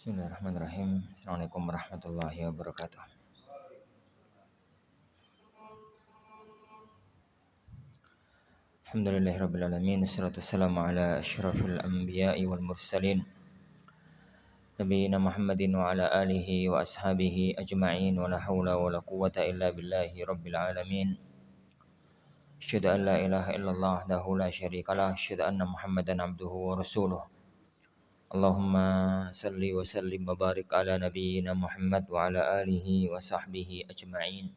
Bismillahirrahmanirrahim. Assalamualaikum warahmatullahi wabarakatuh. Alhamdulillahirabbil alamin. Wassalatu wassalamu ala asyrafil anbiya'i wal mursalin. Nabiyina Muhammadin wa ala alihi wa ashabihi ajma'in. Wa la haula wa la quwwata illa billahi rabbil alamin. Asyhadu an la ilaha illallah wahdahu la syarikalah. Asyhadu anna Muhammadan abduhu wa rasuluh. Allahumma salli wa sallim wa barik ala nabiyyina Muhammad wa ala alihi wa sahbihi ajma'in.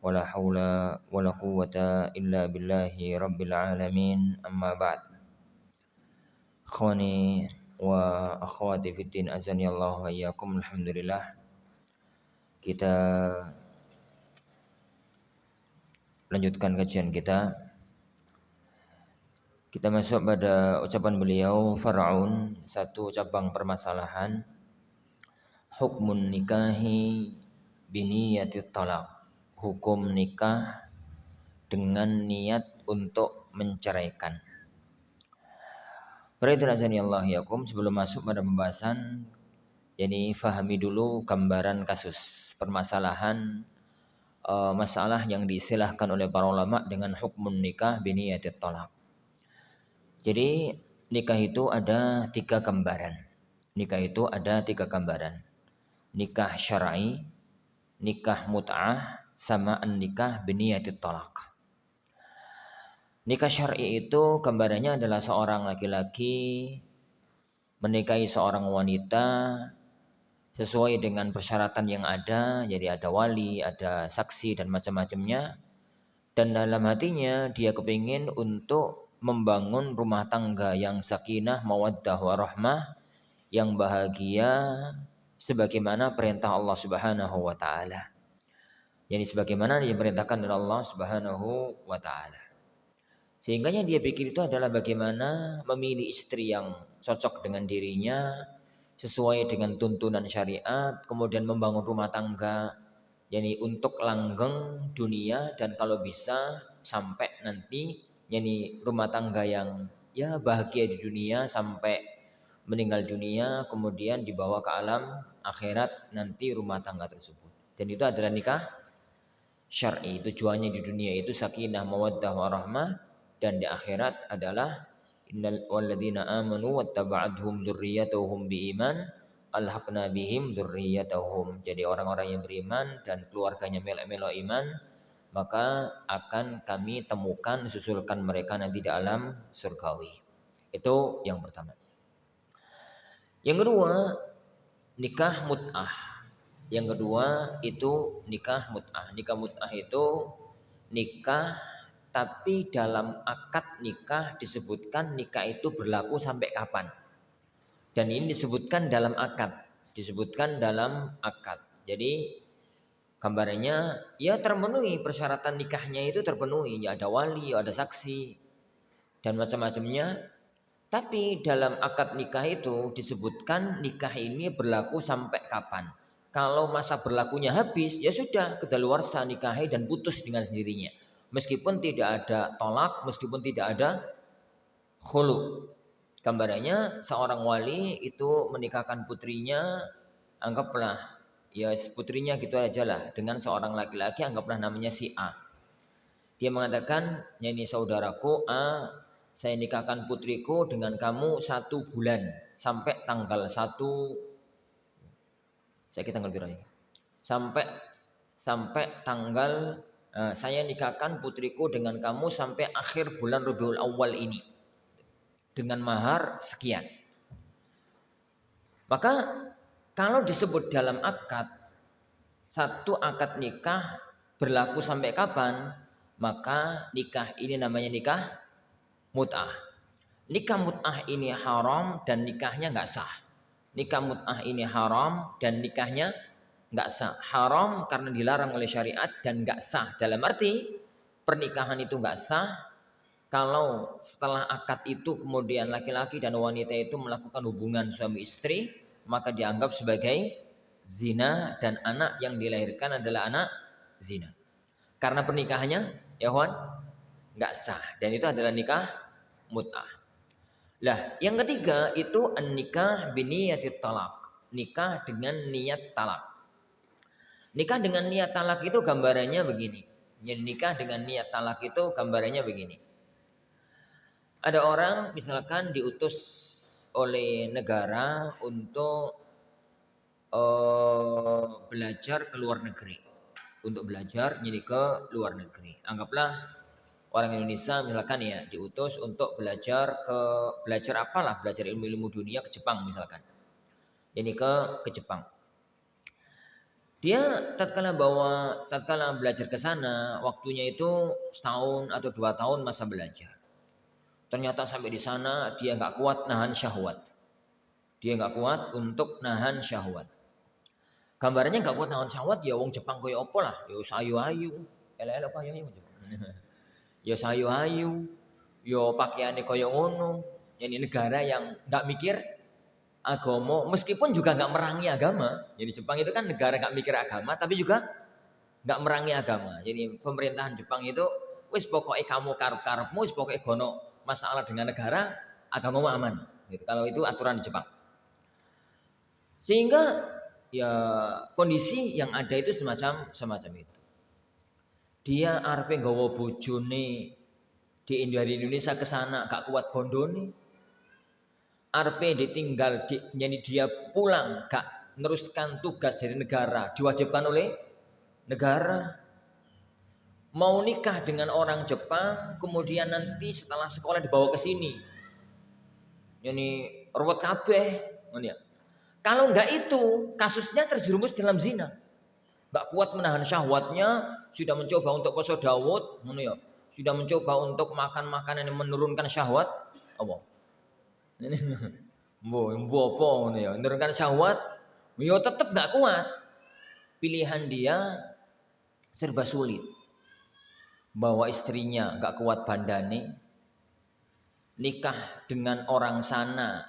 Wa la hawla wa la quwwata illa billahi rabbil alamin. Amma ba'd. Akhwani wa akhwati fiddin azani Allah wa iyyakum. Alhamdulillah, kita lanjutkan kajian kita. Kita masuk pada ucapan beliau, far'un, satu cabang permasalahan, hukmun nikahi biniyatit talaq, hukum nikah dengan niat untuk menceraikan. Allah yakum, sebelum masuk pada pembahasan, jadi fahami dulu gambaran kasus permasalahan, masalah yang diistilahkan oleh para ulama dengan hukmun nikah biniyatit talaq. Jadi nikah itu ada tiga gambaran. Nikah syar'i, nikah mut'ah, sama nikah biniyatit talaq. Nikah syar'i itu gambarannya adalah seorang laki-laki menikahi seorang wanita sesuai dengan persyaratan yang ada. Jadi ada wali, ada saksi dan macam-macamnya. Dan dalam hatinya dia kepingin untuk membangun rumah tangga yang sakinah, mawaddah, warahmah, yang bahagia sebagaimana perintah Allah Subhanahu wa taala. Jadi sebagaimana diperintahkan oleh Allah Subhanahu wa taala. Sehingga dia pikir itu adalah bagaimana memilih istri yang cocok dengan dirinya, sesuai dengan tuntunan syariat, kemudian membangun rumah tangga yani untuk langgeng dunia, dan kalau bisa sampai nanti yani rumah tangga yang ya bahagia di dunia sampai meninggal dunia, kemudian dibawa ke alam akhirat nanti rumah tangga tersebut. Dan itu adalah nikah syar'i. Tujuannya di dunia itu sakinah, mawaddah, warahmah, dan di akhirat adalah innal walladzina amanu wattaba'athum dzurriyyatuhum biiman alhaqna bihim dzurriyyatahum. Jadi orang-orang yang beriman dan keluarganya melok-melok iman, maka akan kami temukan, susulkan mereka nanti di alam surgawi. Itu yang pertama. Yang kedua, nikah mut'ah. Yang kedua itu nikah mut'ah. Nikah mut'ah itu nikah tapi dalam akad nikah disebutkan nikah itu berlaku sampai kapan. Dan ini disebutkan dalam akad. Jadi gambarannya ya terpenuhi persyaratan nikahnya, itu terpenuhi, ya ada wali, ya ada saksi dan macam-macamnya. Tapi dalam akad nikah itu disebutkan nikah ini berlaku sampai kapan. Kalau masa berlakunya habis, ya sudah kedaluarsa nikahi dan putus dengan sendirinya. Meskipun tidak ada tolak, meskipun tidak ada khulu. Gambarannya seorang wali itu menikahkan putrinya, anggaplah ya putrinya gitu aja lah, dengan seorang laki-laki, anggaplah namanya si A. Dia mengatakan, ini saudaraku A, saya nikahkan putriku dengan kamu 1 bulan sampai tanggal 1, saya kira tanggal berapa? Sampai tanggal saya nikahkan putriku dengan kamu sampai akhir bulan Rabiul Awal ini dengan mahar sekian. Maka kalau disebut dalam akad, satu akad nikah berlaku sampai kapan, maka nikah ini namanya nikah mut'ah. Nikah mut'ah ini haram dan nikahnya enggak sah. Nikah mut'ah ini haram dan nikahnya enggak sah. Haram karena dilarang oleh syariat, dan enggak sah dalam arti pernikahan itu enggak sah kalau setelah akad itu kemudian laki-laki dan wanita itu melakukan hubungan suami istri, maka dianggap sebagai zina dan anak yang dilahirkan adalah anak zina. Karena pernikahannya ya kawan enggak sah, dan itu adalah nikah mut'ah. Lah, yang ketiga itu an-nikah biniyatit talaq. nikah dengan niat talak. Nikah dengan niat talak itu gambarannya begini. Jadi nikah dengan niat talak itu gambarannya begini. Ada orang misalkan diutus oleh negara untuk belajar ke luar negeri. Untuk belajar jadi ke luar negeri. Anggaplah orang Indonesia misalkan ya diutus untuk belajar apalah, belajar ilmu-ilmu dunia ke Jepang misalkan. Jadi ke Jepang. Dia tatkala belajar ke sana, waktunya itu setahun atau 2 tahun masa belajar. Ternyata sampai di sana dia nggak kuat nahan syahwat. Dia nggak kuat untuk nahan syahwat. Gambarnya nggak kuat nahan syahwat ya wong Jepang koyo opo lah, ya sayu-ayu, elek-elek apa ya ya sayu-ayu, yo pakaiane koyo ngono. Ini negara yang nggak mikir agama, meskipun juga nggak merangi agama. Jadi Jepang itu kan negara nggak mikir agama, tapi juga nggak merangi agama. Jadi pemerintahan Jepang itu wis pokoknya kamu karep-karepmu, wis pokoknya gono masalah dengan negara, agamamu aman. Gitu. Kalau itu aturan di Jepang. Sehingga ya kondisi yang ada itu semacam itu. Dia arepe nggawa bojone dari Indonesia ke sana gak kuat bondone. Arepe ditinggal jadi dia pulang gak meneruskan tugas dari negara, diwajibkan oleh negara. Mau nikah dengan orang Jepang, kemudian nanti setelah sekolah dibawa ke sini. Yani ruwet kabeh, ya. Kalau enggak itu, kasusnya terjerumus dalam zina. Enggak kuat menahan syahwatnya, sudah mencoba untuk poso Daud, ya. Sudah mencoba untuk makan makanan yang menurunkan syahwat, apa? Ini mbo apa ya, menurunkan syahwat, ya tetap enggak kuat. Pilihan dia serba sulit. Bawa istrinya enggak kuat bandane, nikah dengan orang sana,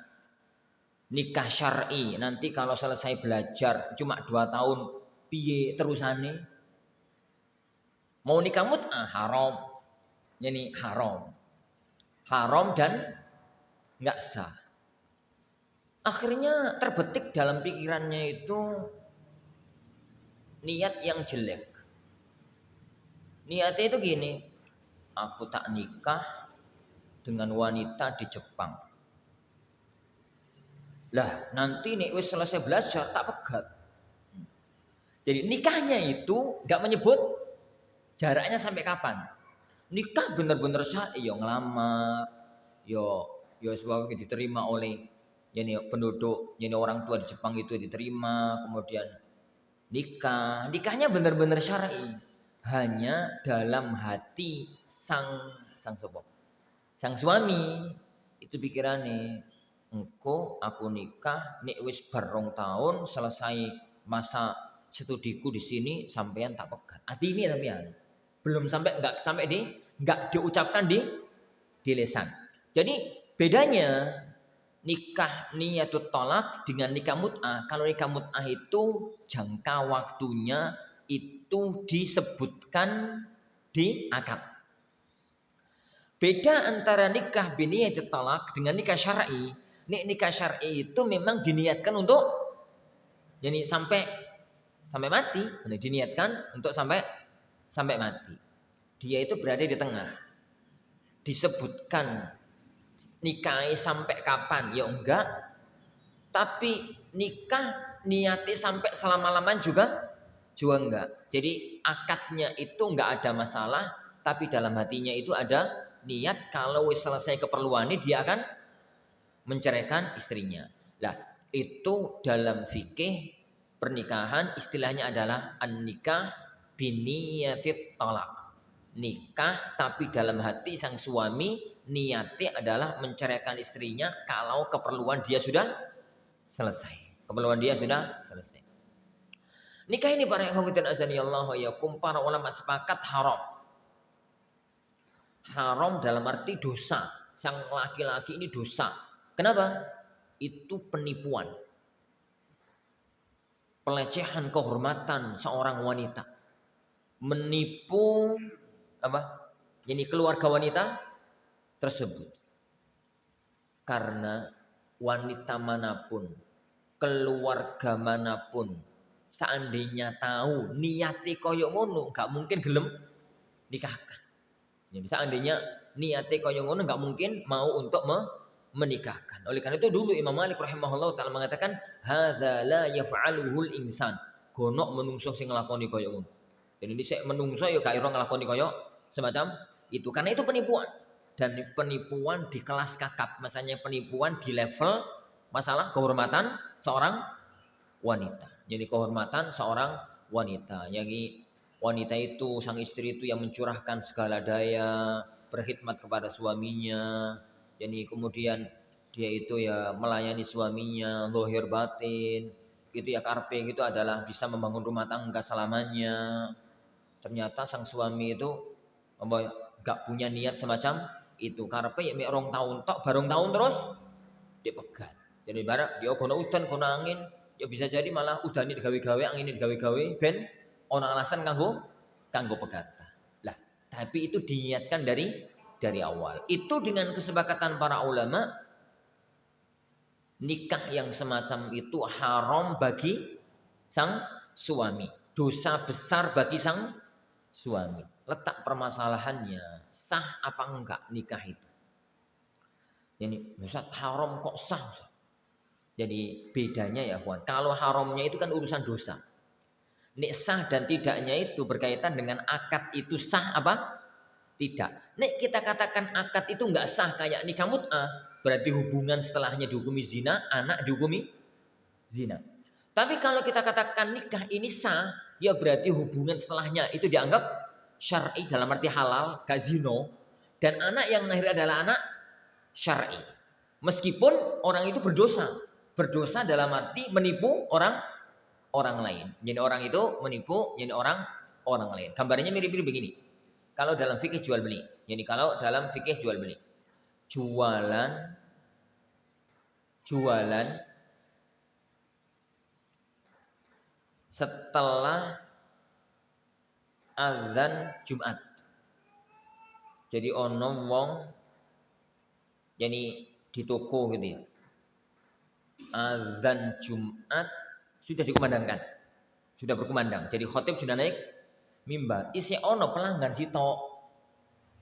nikah syar'i, nanti kalau selesai belajar cuma 2 tahun piye terusane. Mau nikah mut'ah haram. Yani haram dan nggak sah. Akhirnya terbetik dalam pikirannya itu niat yang jelek. Niatnya itu gini, aku tak nikah dengan wanita di Jepang. Lah nanti nih wis selesai belajar tak pegat. Jadi nikahnya itu nggak menyebut jaraknya sampai kapan. Nikah bener-bener syar'i, yo ngelamar, yo sebab diterima oleh yani penduduk, yani orang tua di Jepang itu diterima, kemudian nikahnya bener-bener syar'i. Hanya dalam hati sang suami itu pikirannya, engko aku nikah nek wis barong tahun selesai masa studiku di sini sampean tak pegat. Hati ini sampean. Belum sampai enggak diucapkan di lisan. Jadi bedanya nikah niyatut tolak dengan nikah mut'ah. Kalau nikah mut'ah itu jangka waktunya itu disebutkan di akad. Beda antara nikah biniyatut tolak dengan nikah syar'i. Nikah syar'i itu memang diniatkan untuk jadi sampai mati, diniatkan untuk sampai mati. Dia itu berada di tengah. Disebutkan nikahi sampai kapan? Ya enggak. Tapi nikah niati sampai selama-lamanya juga enggak. Jadi akadnya itu enggak ada masalah, tapi dalam hatinya itu ada niat kalau selesai keperluannya dia akan menceraikan istrinya. Lah, itu dalam fikih pernikahan istilahnya adalah an-nikah biniyatit talak. Nikah tapi dalam hati sang suami niatnya adalah menceraikan istrinya kalau keperluan dia sudah selesai. Nikah ini para ikhwatin azanillahu wa iyyakum, para ulama sepakat haram. Haram dalam arti dosa. Sang laki-laki ini dosa. Kenapa? Itu penipuan. Pelecehan kehormatan seorang wanita. Menipu apa? Ini keluarga wanita tersebut. Karena wanita manapun keluarga manapun seandainya tahu niati koyo ngono, nggak mungkin gelem nikahkan. Jadi seandainya niati koyo ngono, nggak mungkin mau untuk menikahkan. Oleh karena itu dulu Imam Malik rahimahullah taala mengatakan hadza la yaf'aluhul insan. Gonok menungso sing nglakoni koyo ngono. Jadi dhisik menungso ya gak ira nglakoni koyo semacam itu. Karena itu penipuan. Dan penipuan di kelas kakap, misalnya penipuan di level masalah kehormatan seorang wanita. Jadi kehormatan seorang wanita. Jadi wanita itu, sang istri itu yang mencurahkan segala daya, berkhidmat kepada suaminya. Jadi kemudian dia itu ya melayani suaminya, zahir batin. Gitu ya, karpe itu adalah bisa membangun rumah tangga selamanya. Ternyata sang suami itu gak punya niat semacam itu. Karpe ya mek rong tahun tok, bareng tahun terus dia pegat. Jadi barak dia kono udan kono angin, ya bisa jadi malah udane digawe-gawe, angin digawe-gawe ben ana alasan kanggo pegatan. Lah, tapi itu diniatkan dari awal. Itu dengan kesepakatan para ulama, nikah yang semacam itu haram bagi sang suami, dosa besar bagi sang suami. Letak permasalahannya, sah apa enggak nikah itu? Jadi, Ustaz, haram kok sah? Jadi bedanya ya kawan, kalau haramnya itu kan urusan dosa. Nek sah dan tidaknya itu berkaitan dengan akad itu sah apa? Tidak. Nek kita katakan akad itu enggak sah kayak nikah mut'ah, berarti hubungan setelahnya dihukumi zina, anak dihukumi zina. Tapi kalau kita katakan nikah ini sah, ya berarti hubungan setelahnya itu dianggap syar'i dalam arti halal, gak zino, dan anak yang lahir adalah anak syar'i. Meskipun orang itu berdosa dalam arti menipu orang lain. Jadi orang itu menipu jadi orang lain. Gambarnya mirip-mirip begini. Kalau dalam fikih jual beli. Jadi kalau dalam fikih jual beli. Jualan setelah azan Jumat. Jadi ono wong jadi di toko gitu ya. Azan Jumat sudah dikumandangkan. Sudah berkumandang. Jadi khotib sudah naik mimbar. Isi ono pelanggan sitok.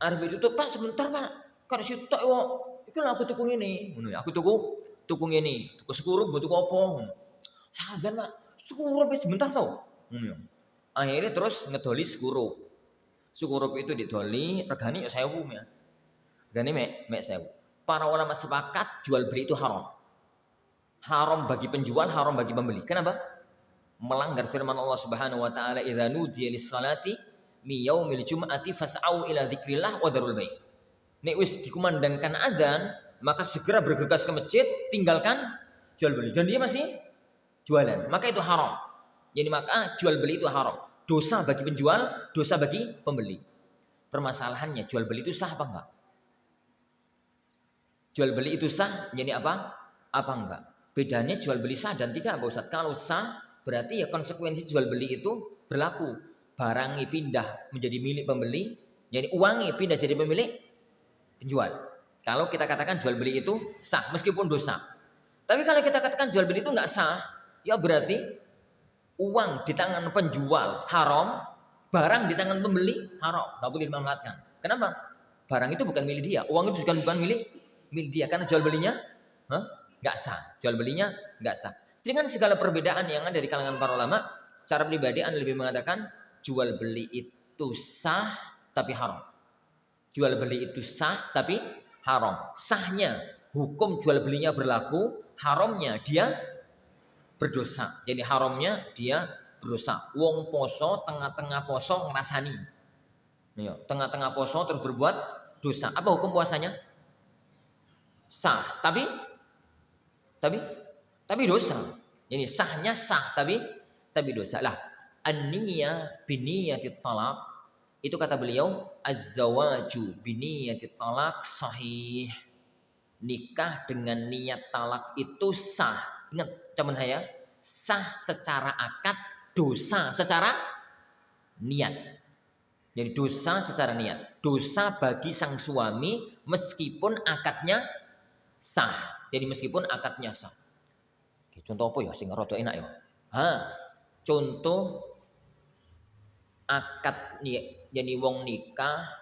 Arep ditutup, Pak sebentar, Pak. Karena sitok kok. Iki lho aku tuku ngene. Ngono ya. Aku tuku ngene. Tuku sekurup, tuku apa? Azan, Pak. Sekurup sebentar tau. Ngono ya. Akhirnya terus ngedoli sekurup. Sekurup itu didoli, regane ya 1000 ya. Regane mek 1000. Para ulama sepakat jual beli itu haram. Haram bagi penjual, haram bagi pembeli. Kenapa? Melanggar firman Allah Subhanahu wa taala, "Idza nudiya lis-salati mi yaumil jum'ati fas'au ila dzikrillah wa dzarul bai'." Nek wis dikumandangkan azan, maka segera bergegas ke masjid, tinggalkan jual beli. Dan dia masih jualan. Maka itu haram. Jadi maka jual beli itu haram. Dosa bagi penjual, dosa bagi pembeli. Permasalahannya jual beli itu sah apa enggak? Jual beli itu sah jadi apa? Apa enggak? Bedanya jual beli sah dan tidak, Pak Ustaz. Kalau sah berarti ya konsekuensi jual beli itu berlaku. Barangnya pindah menjadi milik pembeli, jadi uangnya pindah jadi pemilik penjual. Kalau kita katakan jual beli itu sah meskipun dosa. Tapi kalau kita katakan jual beli itu enggak sah, ya berarti uang di tangan penjual haram, barang di tangan pembeli haram. Enggak boleh dimanfaatkan. Kenapa? Barang itu bukan milik dia, uang itu juga bukan milik dia karena jual belinya nggak sah. Jual belinya nggak sah. Dengan segala perbedaan yang ada di kalangan para ulama, cara pribadi Anda lebih mengatakan jual beli itu sah tapi haram. Jual beli itu sah tapi haram. Sahnya hukum jual belinya berlaku, haramnya dia berdosa. Jadi haramnya dia berdosa. Wong poso tengah-tengah poso ngrasani. Tengah-tengah poso terus berbuat dosa. Apa hukum puasanya? Sah tapi dosa. Ini sahnya sah tapi dosa. Lah, an-niyah biniyatit talaq itu kata beliau az-zawaju biniyatit talaq sahih. Nikah dengan niat talak itu sah. Ingat teman saya, sah secara akad, dosa secara niat. Jadi dosa secara niat. Dosa bagi sang suami meskipun akadnya sah. Jadi meskipun akadnya sah. Contoh apa ya sing rada enak ya? Contoh akad jadi wong nikah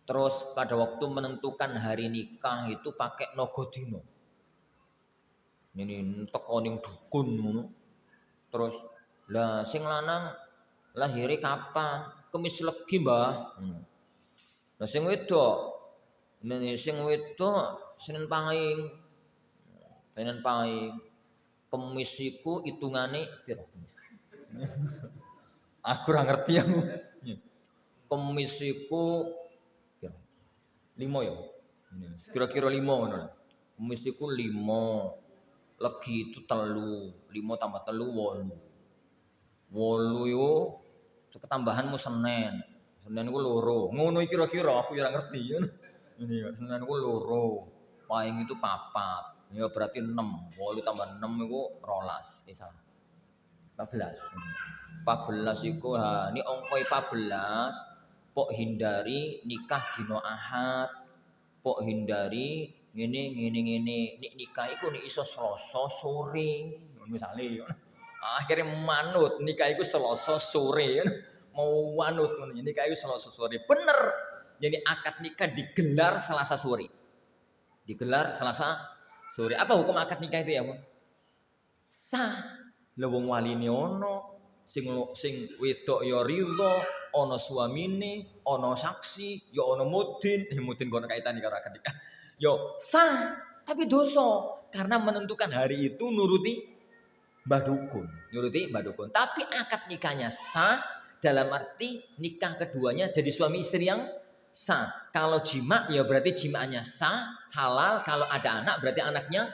terus pada waktu menentukan hari nikah itu pakai nogodino. Ini teko ning dukun ngono. Terus lah sing lanang lahirnya kapan? Kemis Legi, Mbah. Lah sing wedok Senin Pahing. Senin Pahing. Kemis iku hitungane piro? Aku ora ngerti aku. Kemis iku piro? 5 ya. Kira-kira 5 ngono lah. Kemis iku 5. Legi itu 3. 5 tambah 3 8. 8 yo ketambahanmu Senin. Senin iku 2. Ngono kira-kira aku ora ngerti. Ini ya, Senin iku 2. Pahing itu 4. Ya berarti 6. 8 tambah 6 iku 12. Isa. 14. 14 iku ini angka 14 pok hindari nikah dina Ahad. Pok hindari ngene. Nikah iku nek iso Selasa sore. Misale akhirnya manut nikah iku Selasa sore. Mau manut ngono nikah iku Selasa sore. Bener. Jadi akad nikah digelar Selasa sore. Digelar Selasa sore. Apa hukum akad nikah itu ya, Bu? Sah. Lah wong waline ono, sing wedok ya ridho, ana suamine, ana saksi, ya ana mudin. Mudin kono kaitane karo akad nikah. Yo sah, tapi dosa karena menentukan hari itu nuruti Mbah Dukun. Tapi akad nikahnya sah dalam arti nikah keduanya jadi suami istri yang sah. Kalau jima ya berarti jimaannya sah, halal. Kalau ada anak berarti anaknya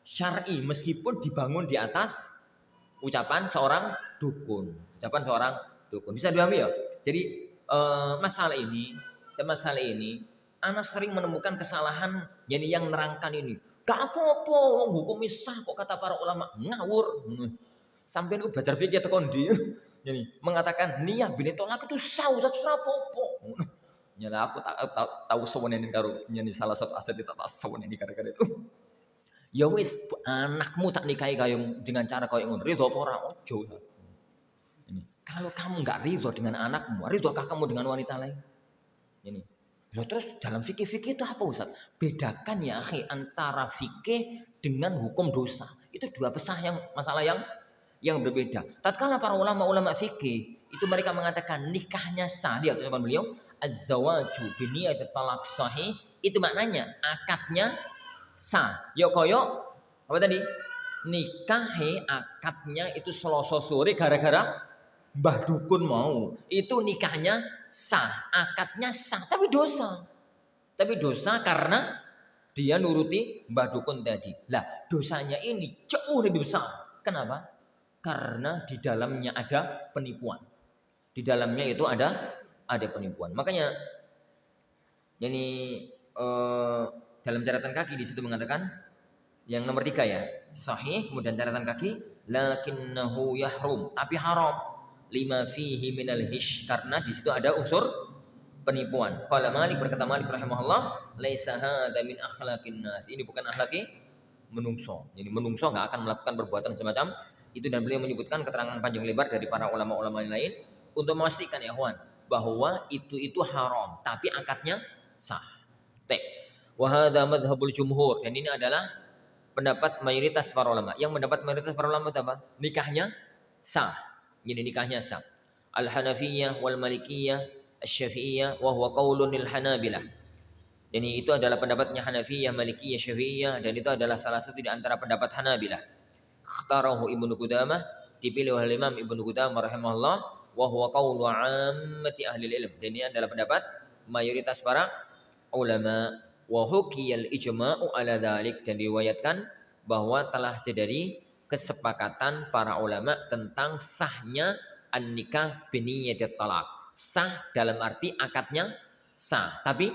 syar'i meskipun dibangun di atas ucapan seorang dukun. Bisa dipahami ya? Jadi masalah ini anak sering menemukan kesalahan yang nerangkan ini. Gak apa-apa, hukum sah kok kata para ulama. Ngawur. Sampai itu belajar fikih tekan ndi. Jadi mengatakan niat bini tolak itu sah Ustaz ora apa-apa. Nyala aku tahu sewenene karo salah satu aset tak sewenene gara-gara itu. Ya wis anakmu tak nikahi dengan cara kayak ngono. Ridho apa ora? Ojo. Ini. Kalau kamu enggak ridho dengan anakmu, ridhokah kamu dengan wanita lain? Ini. Loh terus dalam fikih itu apa Ustaz? Bedakan ya akhi antara fikih dengan hukum dosa. Itu dua masalah yang berbeda. Tatkala para ulama fikih itu mereka mengatakan nikahnya sah. Lihat ucapan beliau, az-zawaju bi niyatil talaq sahih, itu maknanya akadnya sah. Yo koyo apa tadi? Nikahe akadnya itu Selasa sore gara-gara Mbah Dukun mau. Itu nikahnya sah, akadnya sah, tapi dosa. Karena dia nuruti Mbah Dukun tadi. Lah, dosanya ini jauh lebih besar. Kenapa? Karena di dalamnya ada penipuan. Di dalamnya itu ada penipuan. Makanya dalam catatan kaki di situ mengatakan yang nomor 3 ya, sahih, kemudian catatan kaki lakinnahu yahrum, tapi haram lima fihi minal hish, karena di situ ada unsur penipuan. Qala Malik, berkata Malik rahimahullah, laisa hadza min akhlaqin nas, ini bukan akhlaki menungso. Jadi menungso enggak akan melakukan perbuatan semacam itu, dan beliau menyebutkan keterangan panjang lebar dari para ulama-ulama lain untuk memastikan ya ikhwan bahwa itu haram tapi akadnya sah. Wa hadza madhhabul jumhur, dan ini adalah pendapat mayoritas para ulama. Yang mendapat mayoritas para ulama apa? Nikahnya sah. Jadi nikahnya sah. Al-Hanafiyah wal Malikiyah, Asy-Syafi'iyah wa huwa qaulun lil Hanabilah. Dan itu adalah pendapatnya Hanafiyah, Malikiyah, Syafi'iyah, dan itu adalah salah satu di antara pendapat Hanabilah. Ikhtarahu Ibnu Qudamah, dipilih oleh Imam Ibnu Qudamah rahimahullah, wa huwa qaulu 'ammati ahli ilm. Dan ini adalah pendapat mayoritas para ulama. Wa hukiyal ijma'u ala dzalik, dan diriwayatkan bahwa telah terjadi kesepakatan para ulama tentang sahnya an-nikah biniyatit talaq. Sah dalam arti akadnya sah, tapi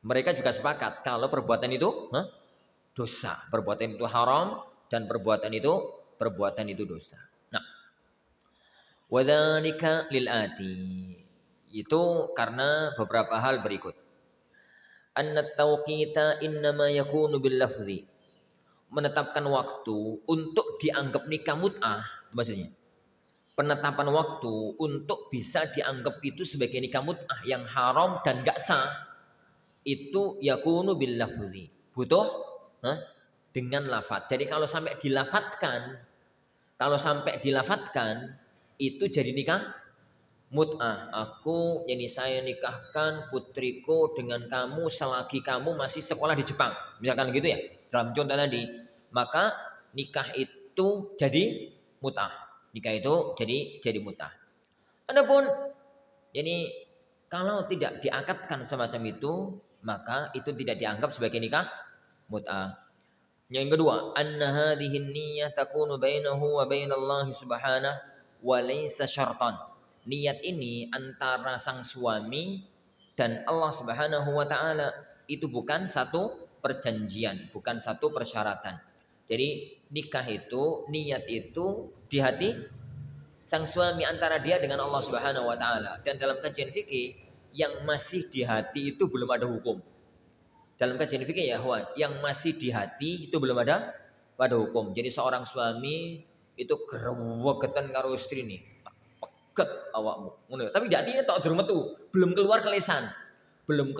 mereka juga sepakat kalau perbuatan itu dosa, perbuatan itu haram, dan perbuatan itu dosa. Nah, wadzalika lil ati, itu karena beberapa hal berikut. Anna tauqita innama yakunu bil lafzi menetapkan waktu untuk dianggap nikah mut'ah, maksudnya. Penetapan waktu untuk bisa dianggap itu sebagai nikah mut'ah yang haram dan gak sah, itu yakunu bil lafzi. Butuh dengan lafaz. Jadi kalau sampai dilafatkan itu jadi nikah mut'ah. Aku saya nikahkan putriku dengan kamu selagi kamu masih sekolah di Jepang. Misalkan gitu ya. Dalam contoh tadi, maka nikah itu jadi mut'ah. Nikah itu jadi mut'ah. Adapun kalau tidak diakadkan semacam itu, maka itu tidak dianggap sebagai nikah mut'ah. Yang kedua, anna hadhihi niyyah takunu bainahu wa bainallahi subhanahu wa laysa syartan. Niat ini antara sang suami dan Allah Subhanahu wa taala itu bukan satu perjanjian, bukan satu persyaratan. Jadi nikah itu, niat itu di hati sang suami antara dia dengan Allah Subhanahu wa taala. Dan dalam kajian fikih yang masih di hati itu belum ada hukum. Dalam kajian fikih ya, yang masih di hati itu belum ada hukum. Jadi seorang suami itu grewegetan karo istri nih. Peget awakmu. Tapi di hatinya tok durung metu, belum keluar ke lisan. Belum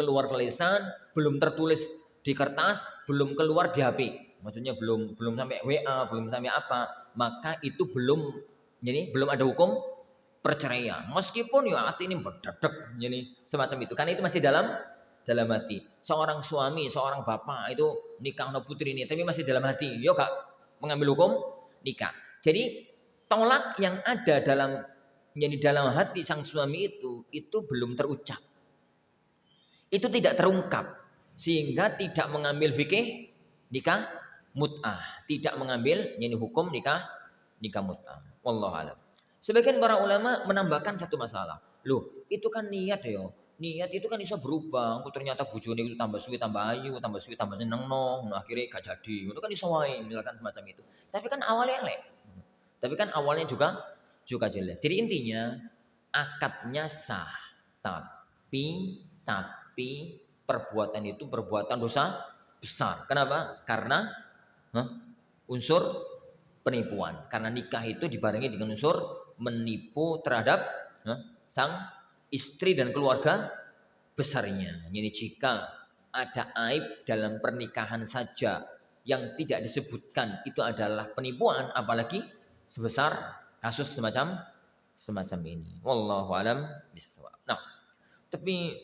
tertulis di kertas, belum keluar di HP. Maksudnya belum sampai WA, belum sampai apa, maka itu belum ada hukum perceraian. Meskipun ya hati ini berdedek semacam itu. Karena itu masih dalam hati. Seorang suami, seorang bapak itu nikah no putri ini, tapi masih dalam hati, yo gak mengambil hukum nikah. Jadi tolak yang ada dalam hati sang suami itu belum terucap. Itu tidak terungkap sehingga tidak mengambil fikih nikah mut'ah, tidak mengambil hukum nikah mut'ah. Wallahu a'lam. Sebagian para ulama menambahkan satu masalah. Loh, itu kan niat ya. Niat itu kan bisa berubah. Kok ternyata bojone itu tambah suwi tambah ayu, tambah suwi tambah seneng akhirnya gak jadi. Itu kan iso wae misalkan semacam itu. Tapi kan awalnya elek. Tapi kan awalnya juga jelek. Jadi intinya akadnya sah, tapi perbuatan itu perbuatan dosa besar. Kenapa? Karena unsur penipuan. Karena nikah itu dibarengi dengan unsur menipu terhadap sang istri dan keluarga besarnya. Jadi jika ada aib dalam pernikahan saja yang tidak disebutkan itu adalah penipuan, apalagi sebesar kasus semacam ini. Wallahu alam bishawab. Nah, tapi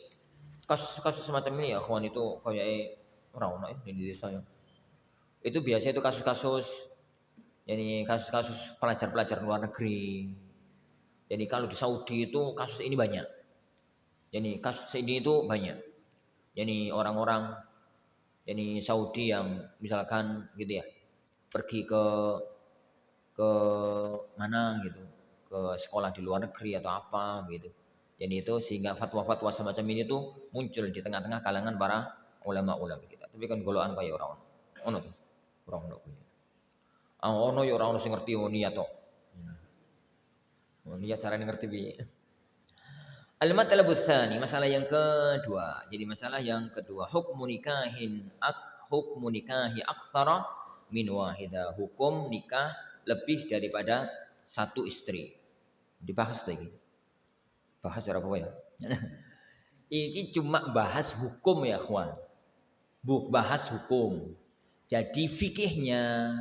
kasus semacam ini ya kawan itu kayak ora ono ya di desa ya. Itu biasanya itu kasus-kasus pelajar-pelajar luar negeri. Jadi kalau di Saudi itu kasus ini banyak. Jadi kasus ini itu banyak. Jadi orang-orang Saudi yang misalkan gitu ya, pergi ke mana gitu, ke sekolah di luar negeri atau apa gitu. Jadi itu sehingga fatwa-fatwa semacam ini tuh muncul di tengah-tengah kalangan para ulama-ulama kita. Tapi kan golongan kaya orang ono tuh. Orang ono punya. Ono ya orang ono sing ngerti niat tok. Niat carane ngerti piye. Al-matlabus tsani, masalah yang kedua. Jadi masalah yang kedua, hukmu nikahi aktsara min wahidah. Hukum nikah lebih daripada satu istri. Dibahas lagi. Bahas apa ya? Ini cuma bahas hukum ya, kawan. Bahas hukum. Jadi fikihnya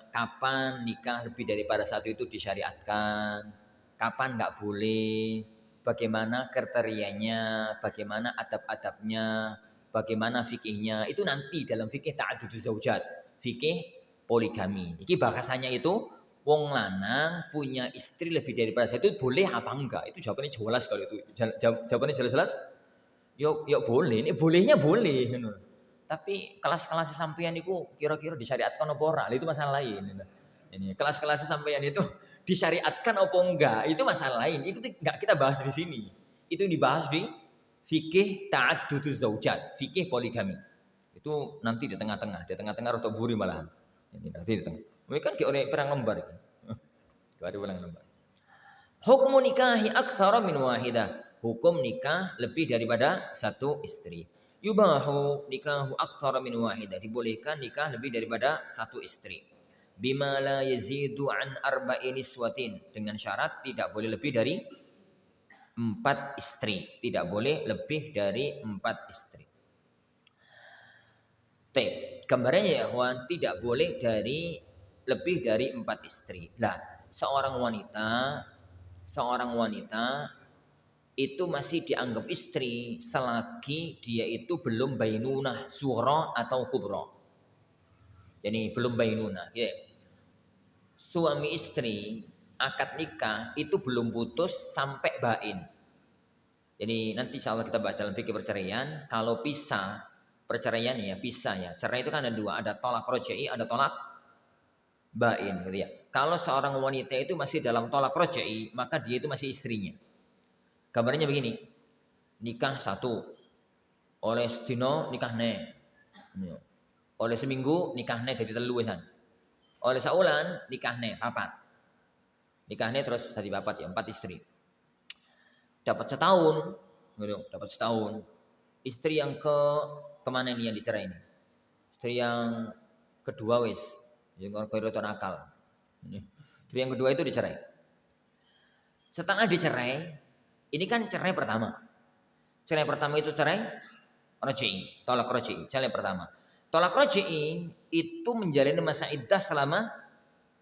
kapan nikah lebih daripada satu itu disyariatkan, kapan nggak boleh, bagaimana kriterianya, bagaimana adab-adabnya, bagaimana fikihnya, itu nanti dalam fikih ta'adduduz zaujat, fikih poligami. Iki bahasanya itu wong lanang punya istri lebih daripada satu itu boleh apa enggak? Itu jawabannya jelas kalau itu. Jawabannya jelas-jelas. Yo boleh, ini bolehnya boleh. Tapi kelas-kelas sampeyan itu kira-kira disyariatkan apa ora? Itu masalah lain. Ini kelas-kelas sampeyan itu disyariatkan apa enggak? Itu masalah lain. Itu enggak kita bahas di sini. Itu dibahas di fikih ta'adduduz zaujat, fikih poligami. Itu nanti di tengah-tengah rada buri malahan. Ini nanti di tengah. Mereka kan oleh perang lembar. Ada perang lembar. Hukum nikahi aktsara min wahidah. Hukum nikah lebih daripada satu istri. Yubahu nikahu aktsara min wahidah, dibolehkan nikah lebih daripada satu istri. Bima la yazidu an arba'in niswatin, dengan syarat tidak boleh lebih dari 4 istri, tidak boleh lebih dari 4 istri. Gambarannya ya kawan, tidak boleh lebih dari 4 istri. Lah, seorang wanita itu masih dianggap istri selagi dia itu belum bainunah sughra atau kubra. Jadi belum bainunah. Ya. Suami istri akad nikah itu belum putus sampai bain. Jadi nanti insyaallah kita bahas dalam fikih perceraian. Kalau pisah perceraian ya pisah ya. Cerai itu kan ada dua, ada tolak roj'i, ada tolak bain gitu ya. Kalau seorang wanita itu masih dalam tolak roj'i, maka dia itu masih istrinya. Gambarnya begini, nikah satu, oleh sedino nikah ne, oleh seminggu nikah ne jadi telu wisan, oleh saulan nikah ne papat, nikah ne terus jadi papat ya 4 istri. Dapat setahun, istri yang kemana nih yang dicerai ini? Istri yang kedua wis, yang karo nakal. Istri yang kedua itu dicerai. Setelah dicerai, ini kan cerai pertama. Cerai pertama itu cerai roj'i, tolak roj'i. Cerai pertama. Tolak roj'i itu menjalani masa iddah selama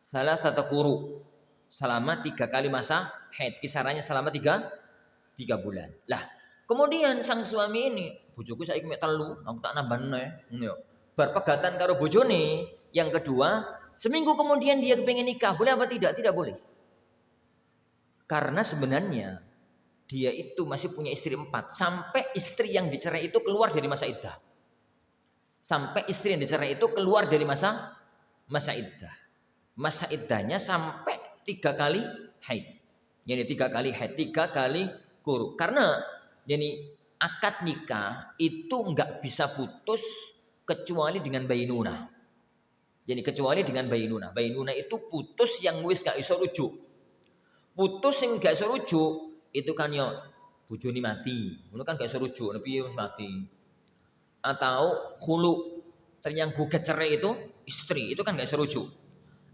salah satu quru, selama 3 kali masa haid. Kisarannya selama 3 bulan. Lah, kemudian sang suami ini, bojoku saiki mek telu, aku tak nambahne. Bar pegatan karo bojone yang kedua, seminggu kemudian dia kepengen nikah, boleh apa tidak? Tidak boleh. Karena sebenarnya dia itu masih punya istri 4 sampai istri yang dicerai itu keluar dari masa iddah. Sampai istri yang dicerai itu keluar dari masa iddah. Masa iddahnya sampai 3 kali haid. Jadi 3 kali haid, 3 kali quru. Karena jadi akad nikah itu enggak bisa putus kecuali dengan bainunah. Jadi kecuali dengan bainunah. Bainunah itu putus yang wis gak iso rujuk. Putus yang gak iso rujuk itu kan yo bojone mati. Ngono kan gak iso rujuk, piye wis mati. Atau khulu, yang gugat cerai itu istri, itu kan gak iso rujuk.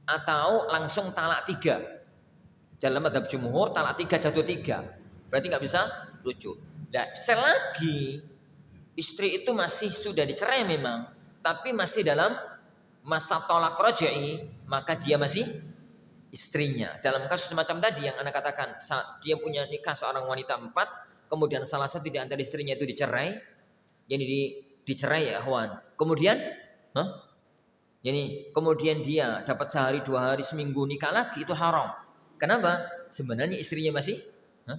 Atau langsung talak 3. Dalam mazhab jumhur talak 3 jatuh 3. Berarti gak bisa rujuk. Nah, selagi istri itu masih sudah dicerai memang, tapi masih dalam masa tolak roj'i, maka dia masih istrinya. Dalam kasus semacam tadi yang Anda katakan, saat dia punya nikah seorang wanita 4, kemudian salah satu di antara istrinya itu dicerai, jadi dicerai ya kawan. Kemudian, jadi kemudian dia dapat sehari, 2 hari, seminggu nikah lagi, itu haram. Kenapa? Sebenarnya istrinya masih 4.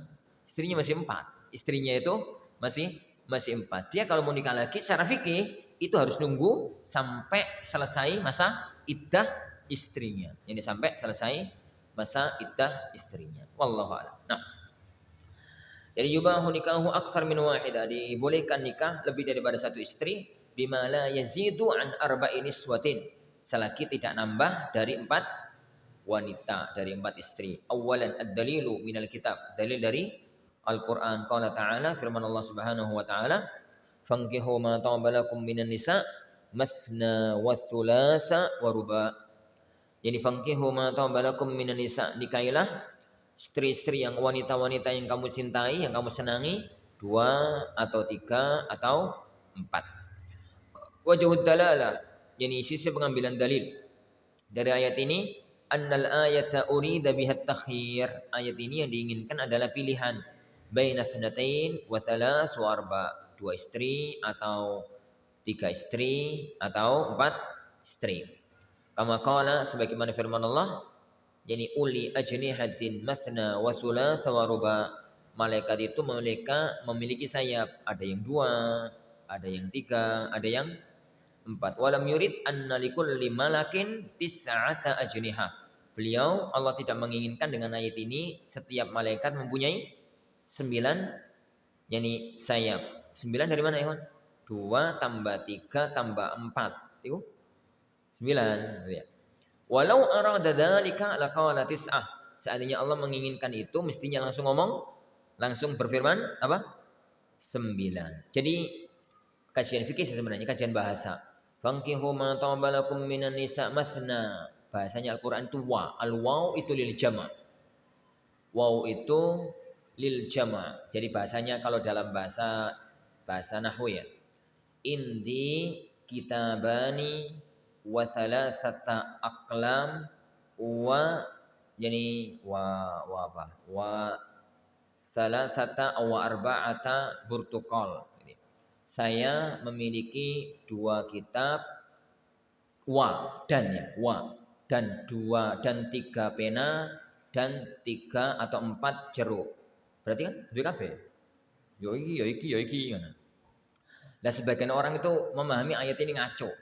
Istrinya itu masih 4. Dia kalau mau nikah lagi secara fikih itu harus nunggu sampai selesai masa iddah istrinya. Jadi sampai selesai masa iddah istrinya. Wallahu a'lam. Nah, jadi yubahu nikahu aktsar min wahidah, dibolehkan nikah lebih daripada satu istri, bima la yazidu an arba'in niswatin, selagi tidak nambah dari 4 wanita, dari 4 istri. Awalan ad-dalilu minal kitab, dalil dari Al-Qur'an. Qala ta'ala, firman Allah Subhanahu wa ta'ala, fankihu ma taba lakum minan nisa mathna wa thulatha wa ruba'. Jadi fankihu ma taba lakum minan nisa, nikahilah istri-istri yang wanita-wanita yang kamu cintai, yang kamu senangi, 2 atau 3 atau 4. Wajhud dalalah, yani sisi pengambilan dalil dari ayat ini, annal ayata urida bihat takhir. Ayat ini yang diinginkan adalah pilihan baina tsnatain wa thalath wa arba', 2 istri atau 3 istri atau 4 istri. Kama qala, sebagaimana firman Allah, yani uli ajnihatin mathna wa thulatha wa ruba'. Malaikat itu memiliki sayap, ada yang 2, ada yang 3, ada yang 4. Walam yurid anna likulli malakin tis'ata ajnihah. Beliau, Allah tidak menginginkan dengan ayat ini setiap malaikat mempunyai 9, yani sayap. 9 dari mana ya, 2 tambah 3 tambah 4. Itu 9 ya. Walau arada dzalika laqala tis'ah. Seandainya Allah menginginkan itu, mestinya langsung berfirman apa? 9. Jadi kajian fikih sebenarnya, kajian bahasa. Fankihu ma tabalakum minan nisa mathna. Bahasanya Al-Qur'an itu wa. Al-waw itu lil jama'. Waw itu lil jama'. Jadi bahasanya kalau dalam bahasa nahwu ya. Indi kitabani wa thalathata aqlam wa jadi wa apa? Wa thalathata wa arba'ata burtukal. Saya memiliki 2 kitab wa dan 2 dan 3 pena dan 3 atau 4 jeruk. Berarti kan duwe kabeh. Yo iki ngono. Lah sebagian orang itu memahami ayat ini ngaco.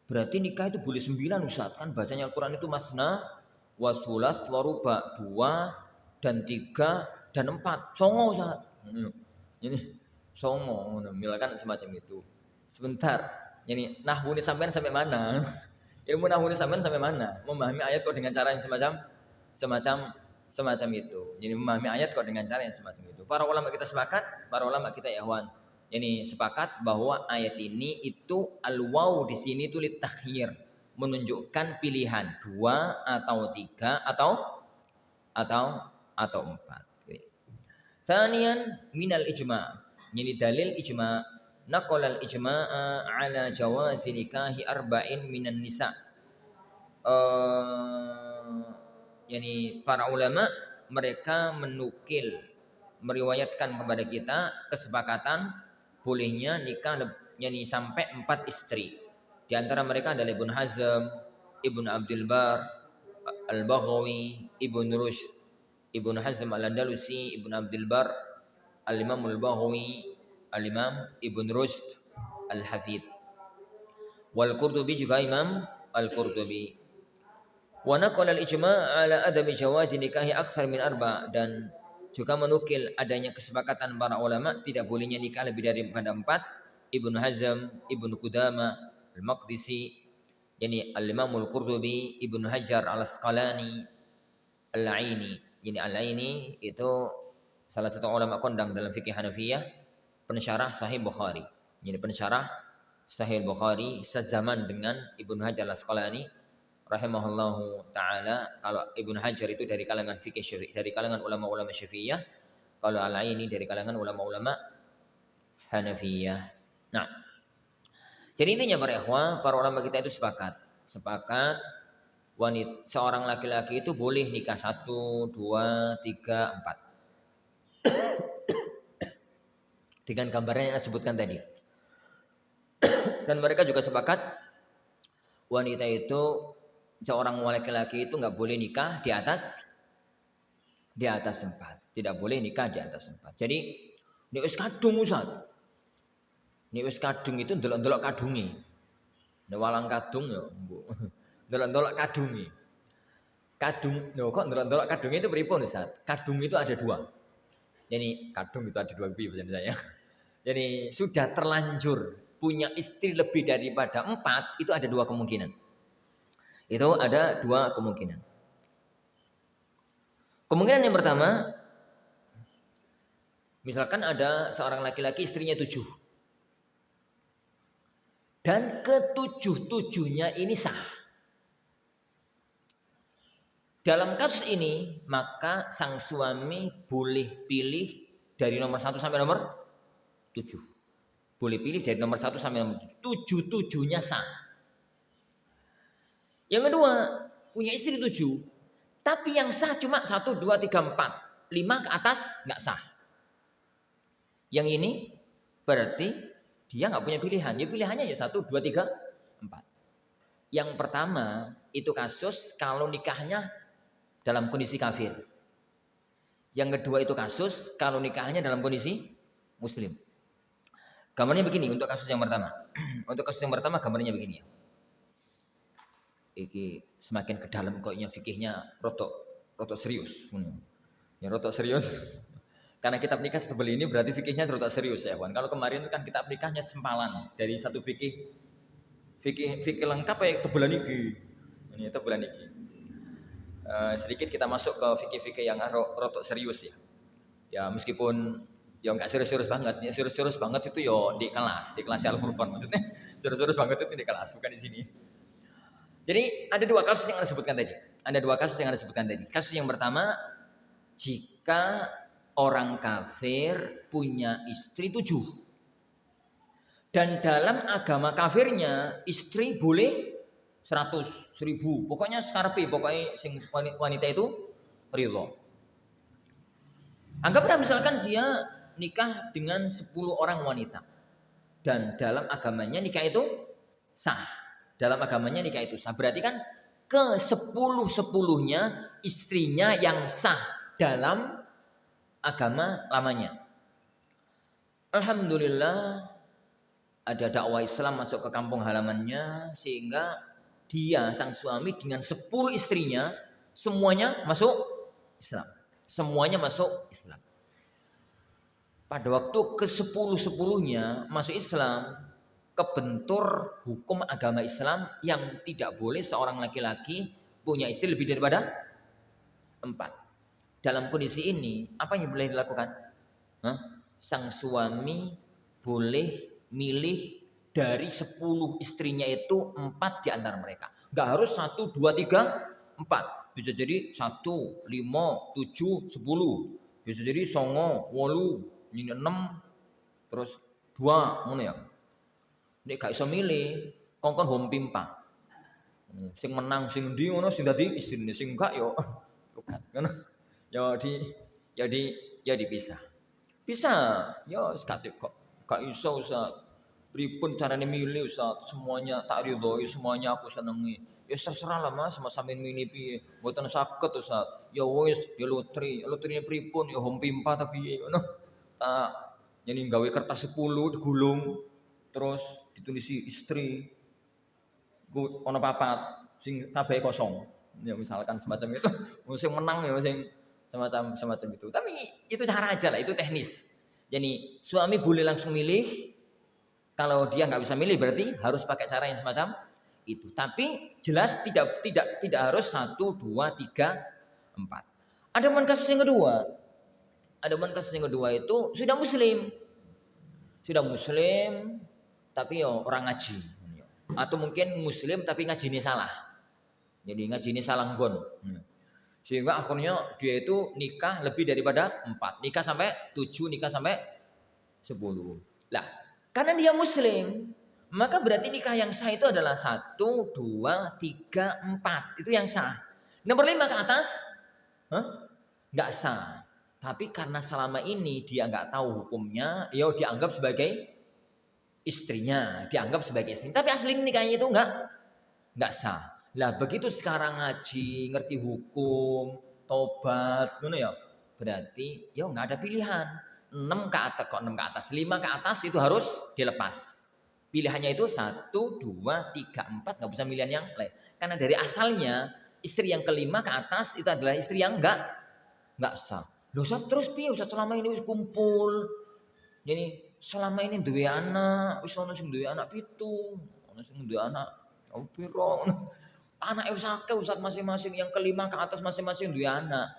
Berarti nikah itu boleh 9 Ustaz. Kan bacanya Al-Qur'an itu masna wa tsulas wa ruba, 2 dan 3 dan 4. Songo Ustaz. Ini songo ngono, misalkan semacam itu. Sebentar. Yani nahwu ini sampean sampai mana? Ilmu nahwu ini sampean sampai mana? Memahami ayat kok dengan cara yang semacam itu. Jadi memahami ayat kok dengan cara yang semacam itu. Para ulama kita sepakat, para ulama kita ya ikhwan, yani sepakat bahwa ayat ini itu al-waw di sini itu litakhyir, menunjukkan pilihan 2 atau 3 atau 4. Thaniyan minal ijma'. Ini dalil ijma'. Naqalal ijma'a ala jawazi nikahi arba'in minan nisa. Yani para ulama mereka meriwayatkan kepada kita kesepakatan bolehnya nikah yani sampai 4 istri. Di antara mereka adalah Ibnu Hazm, Ibnu Abdul Bar, Al-Baghawi, Ibnu Rushd, Ibnu Hazm Al-Andalusi, Ibnu Abdul Bar, Al-Imam Al-Baghawi, Al-Imam Ibnu Rushd Al-Hafidh. Wal Qurtubi juga Imam Al-Qurtubi. Wa naqala al-ijma' ala adami jawazi nikahi aktsar min 4, dan juga menukil adanya kesepakatan para ulama tidak bolehnya nikah lebih daripada 4. Ibnu Hazm, Ibnu Qudamah, Al-Maqdisi, yani Al-Imam Al-Qurtubi, Ibnu Hajar Al-Asqalani, Al-Aini. Jadi Al-Aini itu salah satu ulama kondang dalam fikih Hanafiyah, pensyarah Sahih Bukhari. Jadi pensyarah Sahih Bukhari sezaman dengan Ibnu Hajar Al-Asqalani rahimahullahu taala. Kalau Ibnu Hajar itu dari kalangan fikih Syafi'i, dari kalangan ulama-ulama Syafi'iyah. Kalau Al-Aini dari kalangan ulama-ulama Hanafiyah. Nah, jadi intinya para ikhwah, para ulama kita itu sepakat wanita seorang laki-laki itu boleh nikah 1, 2, 3, 4 dengan gambarnya yang saya sebutkan tadi. Dan mereka juga sepakat wanita itu, seorang laki-laki itu nggak boleh nikah di atas 4. Tidak boleh nikah di atas 4. Jadi nek wis kadung Ustaz. Nek wis kadung itu ndelok-ndelok kadunge. Nek walang kadung ya, ndelok-ndelok kadunge. Kadung, kok ndelok-ndelok kadunge itu pripun Ustaz? Kadung itu ada 2. Jadi kadung itu ada 2 piye misalnya. Jadi sudah terlanjur punya istri lebih daripada 4, itu ada 2 kemungkinan. Itu ada 2 kemungkinan. Kemungkinan yang pertama, misalkan ada seorang laki-laki istrinya 7. Dan ke-7-7-nya ini sah. Dalam kasus ini, maka sang suami boleh pilih dari nomor 1 sampai nomor 7. Boleh pilih dari nomor 1 sampai nomor 7. 7-7-nya sah. Yang kedua, punya istri 7. Tapi yang sah cuma 1, 2, 3, 4. 5 ke atas nggak sah. Yang ini berarti dia nggak punya pilihan. Dia pilihannya ya 1, 2, 3, 4. Yang pertama itu kasus kalau nikahnya dalam kondisi kafir. Yang kedua itu kasus kalau nikahnya dalam kondisi muslim. Gambarnya begini untuk kasus yang pertama. Untuk kasus yang pertama gambarnya begini ya. Iki semakin ke dalam koknya fikihnya rotok serius. Ya rotok serius. Karena kitab nikah setebal ini berarti fikihnya rotok serius ya kawan. Kalau kemarin itu kan kitab nikahnya sempalan dari satu fikih lengkap ya tebelan iki. Ini tebelan iki. Sedikit kita masuk ke fikih-fikih yang rotok serius ya. Ya meskipun Ya enggak serius-serius banget. Ya serius-serius banget itu yo di kelas Al-Furqan maksudnya. Serius-serius banget itu di kelas, bukan di sini. Jadi ada dua kasus yang Anda sebutkan tadi. Ada dua kasus yang Anda sebutkan tadi. Kasus yang pertama, jika orang kafir punya istri 7. Dan dalam agama kafirnya istri boleh 100, 1000. Pokoknya skarpe, pokoknya sing wanita itu ridho. Anggaplah misalkan dia nikah dengan 10 orang wanita. Dan dalam agamanya nikah itu sah. Dalam agamanya nikah itu sah. Berarti kan ke 10-10-nya istrinya yang sah dalam agama lamanya. Alhamdulillah ada dakwah Islam masuk ke kampung halamannya sehingga dia sang suami dengan 10 istrinya semuanya masuk Islam. Semuanya masuk Islam. Pada waktu ke 10-10-nya masuk Islam, kebentur hukum agama Islam yang tidak boleh seorang laki-laki punya istri lebih daripada 4. Dalam kondisi ini, apa yang boleh dilakukan? Sang suami boleh milih dari 10 istrinya itu 4 di antara mereka. Gak harus 1, 2, 3, 4. Bisa jadi 1, 5, 7, 10. Bisa jadi 9, 8, ini 6, terus 2, ngono ya. Nek gak iso milih, kongkon hom pimpa. Sing menang sing ndi ngono sing dadi istrine, sing enggak yo ngono. Ya dipisah. Bisa, ya kok gak iso Ustaz. Pripun carane milih Ustaz? Semuanya tak ridhoi, semuanya aku senengi. Ya terserah lah Mas, sampean milih piye. Mboten saged Ustaz. Ya wis, ya lotrine pripun ya hom pimpa ta piye ngono. Tak jadi gawe kertas 10 digulung terus ditulisi istri ono papat sing kabeh kosong ya misalkan semacam itu sing menang ya sing semacam itu, tapi itu cara aja lah, itu teknis. Jadi suami boleh langsung milih, kalau dia nggak bisa milih berarti harus pakai cara yang semacam itu, tapi jelas tidak harus 1, 2, 3, 4. Adapun kasus yang kedua itu sudah muslim tapi yo orang ngaji, atau mungkin muslim tapi ngajinya salah, jadi ngajinya salah nggon, sehingga akhirnya dia itu nikah lebih daripada 4, nikah sampai 7, nikah sampai 10. Lah karena dia muslim maka berarti nikah yang sah itu adalah 1, 2, 3, 4, itu yang sah. Nomor 5 ke atas nggak sah. Tapi karena selama ini dia nggak tahu hukumnya, ya dianggap sebagai istrinya, Tapi asli nikahnya itu nggak sah. Lah begitu sekarang ngaji, ngerti hukum, tobat, ngono ya. Berarti ya nggak ada pilihan. 6 ke atas, 5 ke atas itu harus dilepas. Pilihannya itu 1, 2, 3, 4, nggak bisa pilihan yang lain. Karena dari asalnya istri yang kelima ke atas itu adalah istri yang nggak sah. Loh Ustaz, terus piye Ustaz, selama ini wis kumpul. Jadi selama ini duwe anak, wis ono sing duwe anak 7, ono sing duwe anak piro. Anake wis akeh Ustaz, masing-masing yang kelima ke atas masing-masing duwe anak.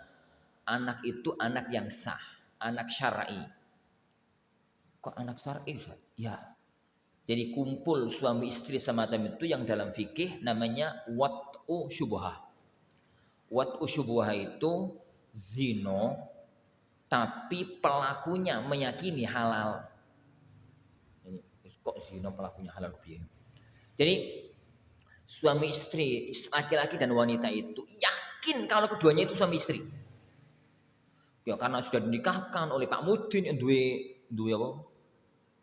Anak itu anak yang sah, anak syar'i. Kok anak syar'i Ustaz? Ya. Jadi kumpul suami istri semacam itu yang dalam fikih namanya wat'u syubhah. Wat'u syubhah itu zina tapi pelakunya meyakini halal. Ini kok zina pelakunya halal piye? Jadi suami istri, laki-laki dan wanita itu yakin kalau keduanya itu suami istri. Ya karena sudah dinikahkan oleh Pak Mudin yang duwe apa?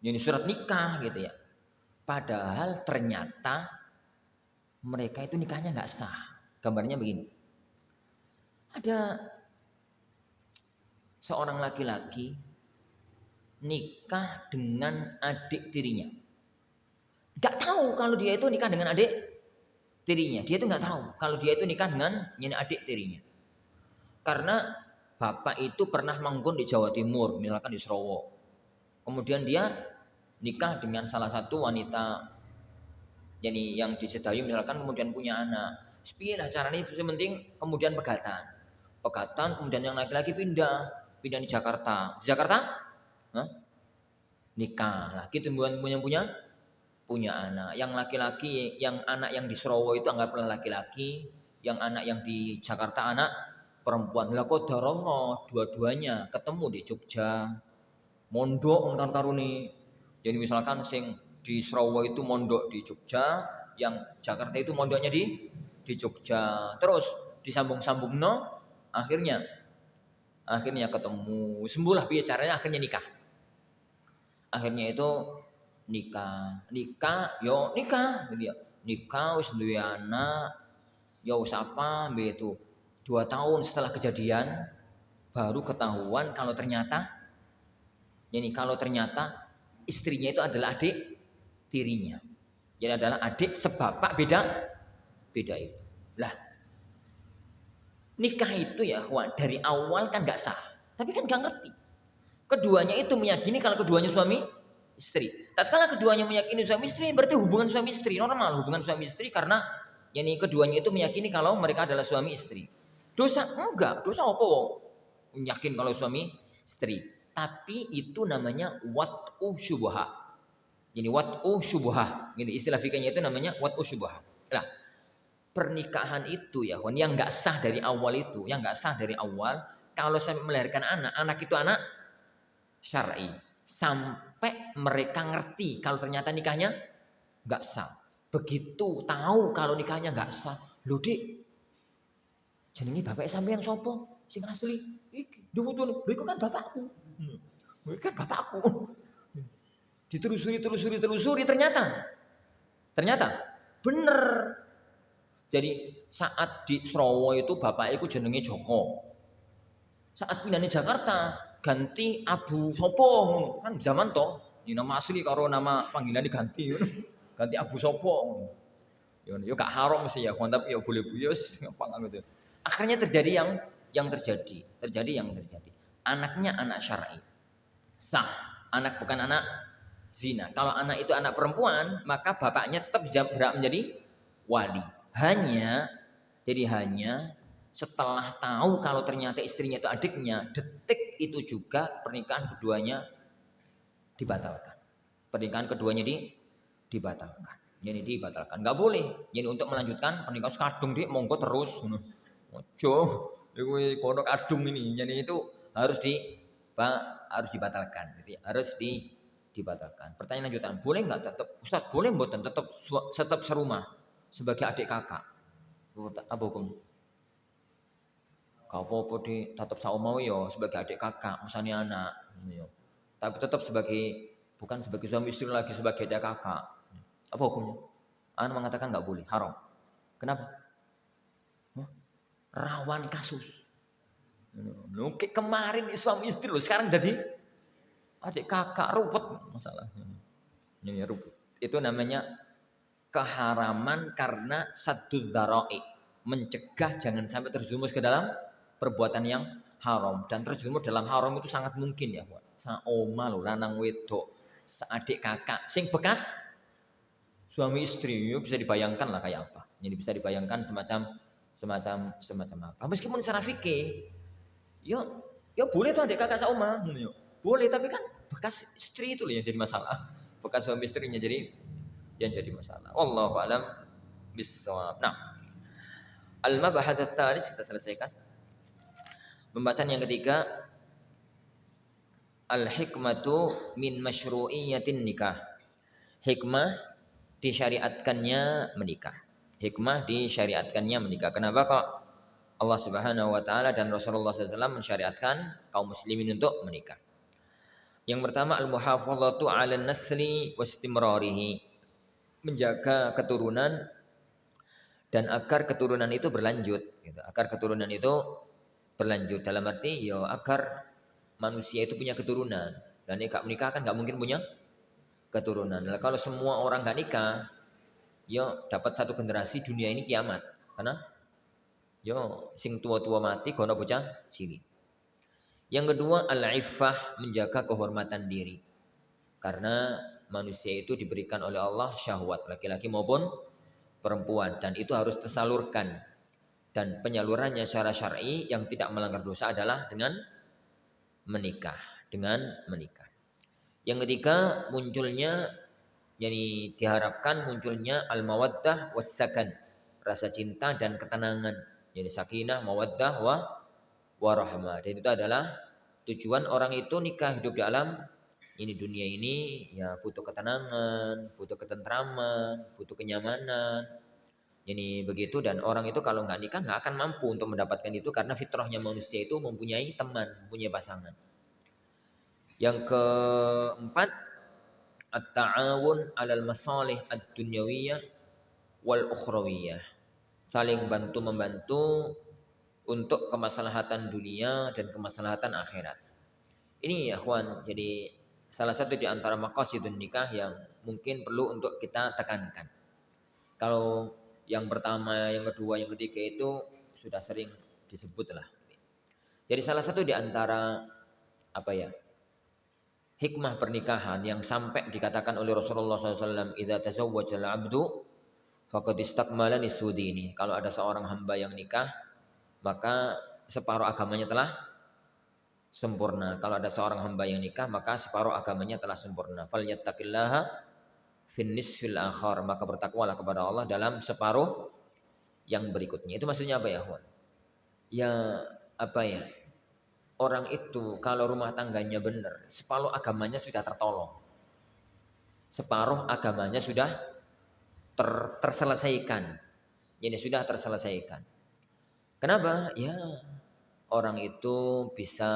Ini surat nikah gitu ya. Padahal ternyata mereka itu nikahnya nggak sah. Gambarnya begini. Ada seorang laki-laki nikah dengan adik tirinya. Gak tahu kalau dia itu nikah dengan adik tirinya. Dia itu gak tahu kalau dia itu nikah dengan adik tirinya. Karena bapak itu pernah manggon di Jawa Timur, misalkan di Srawa. Kemudian dia nikah dengan salah satu wanita yang di Sedayu misalkan, kemudian punya anak. Piye lah caranya, penting kemudian pegatan, kemudian yang laki-laki pindah di Jakarta. Di Jakarta Hah? Nikah. Lah gitu punya anak. Yang laki-laki, yang anak yang di Surawa itu anggaplah laki-laki, yang anak yang di Jakarta anak perempuan. Lah kok darono dua-duanya ketemu di Jogja. Mondok nonton karuni. Jadi misalkan sing di Surawa itu mondok di Jogja, yang Jakarta itu mondoknya di Jogja. Terus disambung-sambungno akhirnya ketemu. Sembuhlah piye caranya akhirnya nikah. Akhirnya itu nikah gitu ya. Nikah wis duwe anak, ya wis apa mbek itu. 2 tahun setelah kejadian baru ketahuan kalau ternyata istrinya itu adalah adik tirinya. Jadi adalah adik sebapak beda itu. Lah, nikah itu ya kawan, dari awal kan nggak sah. Tapi kan nggak ngerti. Keduanya itu meyakini kalau keduanya suami istri. Tatkala keduanya meyakini suami istri, berarti hubungan suami istri normal, hubungan suami istri karena keduanya itu meyakini kalau mereka adalah suami istri. Dosa enggak, dosa apa wong? Yakin kalau suami istri. Tapi itu namanya wat'u syubhah. Jadi wat'u syubhah. Gitu istilah fikihnya itu namanya wat'u syubhah. Nah, pernikahan itu ya kawan, yang enggak sah dari awal itu, kalau sampai melahirkan anak itu anak syar'i. Sampai mereka ngerti kalau ternyata nikahnya enggak sah. Begitu tahu kalau nikahnya enggak sah, lho Dik, jenenge bapak sampean sapa? Sing asli. Iki, lho iku kan bapakku. Iku kan bapakku. Ditelusuri ternyata bener. Jadi saat di Surawa itu bapaknya itu jenenge Joko. Saat pindah di Jakarta ganti Abu Sopo, kan zaman toh. Ini nama asli karo nama panggilan diganti. Ganti Abu Sopo. Yo gak haram sih ya, tapi ya boleh buyos gampang gitu. Akhirnya terjadi yang terjadi. Anaknya anak syar'i. Sah. Anak bukan anak zina. Kalau anak itu anak perempuan, maka bapaknya tetap berhak menjadi wali. Hanya setelah tahu kalau ternyata istrinya itu adiknya, detik itu juga pernikahan keduanya dibatalkan. Jadi dibatalkan. Enggak boleh. Jadi untuk melanjutkan pernikahan kadung dia monggo terus. Ojo, iku kono kadung ini. Jadi itu harus dibatalkan. Jadi harus dibatalkan. Pertanyaan lanjutan, boleh nggak tetap Ustaz? Boleh mboten tetap serumah sebagai adik kakak? Apa hukum? Kau apa di tetap saumau yo sebagai adik kakak, misalnya anak, tapi tetap bukan sebagai suami istri lagi, sebagai adik kakak. Apa hukumnya? Anda mengatakan nggak boleh, haram. Kenapa? Rawan kasus. Oke, kemarin suami istri loh, sekarang jadi adik kakak, ruwet masalah. Ini ruwet. Itu namanya keharaman karena satu dzara'i, mencegah jangan sampai terjerumus ke dalam perbuatan yang haram. Dan terjerumus dalam haram itu sangat mungkin ya, sa oma lho, lanang wedok, adik kakak, sing bekas suami istri, bisa dibayangkan lah kayak apa. Jadi bisa dibayangkan semacam apa. Meskipun secara fikih, ya boleh tuh adik kakak sauma, boleh, tapi kan bekas istri itu loh yang jadi masalah. Bekas suami istrinya yang jadi masalah. Wallahu a'lam bissawab. Nah, al-mabahats ats-tsalits kita selesaikan. Pembahasan yang ketiga, al-hikmatu min masyru'iyyatin nikah. Hikmah disyariatkannya menikah. Kenapa kok Allah Subhanahu wa taala dan Rasulullah SAW mensyariatkan kaum muslimin untuk menikah? Yang pertama, al-muhafadzatu 'alan nasli wastimrarihi. Menjaga keturunan dan agar keturunan itu berlanjut gitu. Dalam arti agar manusia itu punya keturunan. Dan nikah menikah kan nggak mungkin punya keturunan. Nah, kalau semua orang nggak nikah, dapat satu generasi dunia ini kiamat. Karena sing tua-tua mati kono bocah cilik. Yang kedua, al-iffah, menjaga kehormatan diri. Karena manusia itu diberikan oleh Allah syahwat, laki-laki maupun perempuan, dan itu harus tersalurkan. Dan penyalurannya secara syar'i yang tidak melanggar dosa adalah dengan menikah. Yang ketiga, munculnya, yani diharapkan munculnya al-mawaddah was-sakan, rasa cinta dan ketenangan. Jadi sakinah, mawaddah, warahmah. Dan itu adalah tujuan orang itu nikah, hidup di alam ini, dunia ini, ya butuh ketenangan, butuh ketentraman, butuh kenyamanan. Jadi begitu, dan orang itu kalau nggak nikah nggak akan mampu untuk mendapatkan itu, karena fitrahnya manusia itu mempunyai teman, mempunyai pasangan. Yang keempat, at-ta'awun 'alal masalih ad-dunyawiyah wal ukhrawiyah. Saling bantu membantu untuk kemaslahatan dunia dan kemaslahatan akhirat. Ini ya ikhwan, jadi salah satu di antara maqasidun nikah yang mungkin perlu untuk kita tekankan. Kalau yang pertama, yang kedua, yang ketiga itu sudah sering disebut lah. Jadi salah satu di antara apa ya, hikmah pernikahan yang sampai dikatakan oleh Rasulullah SAW, idza tazawwajal abdu faqad istakmala nisudini. Kalau ada seorang hamba yang nikah, maka separuh agamanya telah sempurna. Kalau ada seorang hamba yang nikah, maka separuh agamanya telah sempurna. Falyattaqillaha fin nisfil akhar, maka bertakwalah kepada Allah dalam separuh yang berikutnya. Itu maksudnya apa ya, Huan? Ya apa ya? Orang itu kalau rumah tangganya benar, separuh agamanya sudah tertolong. Separuh agamanya sudah terselesaikan. Jadi sudah terselesaikan. Kenapa? Ya orang itu bisa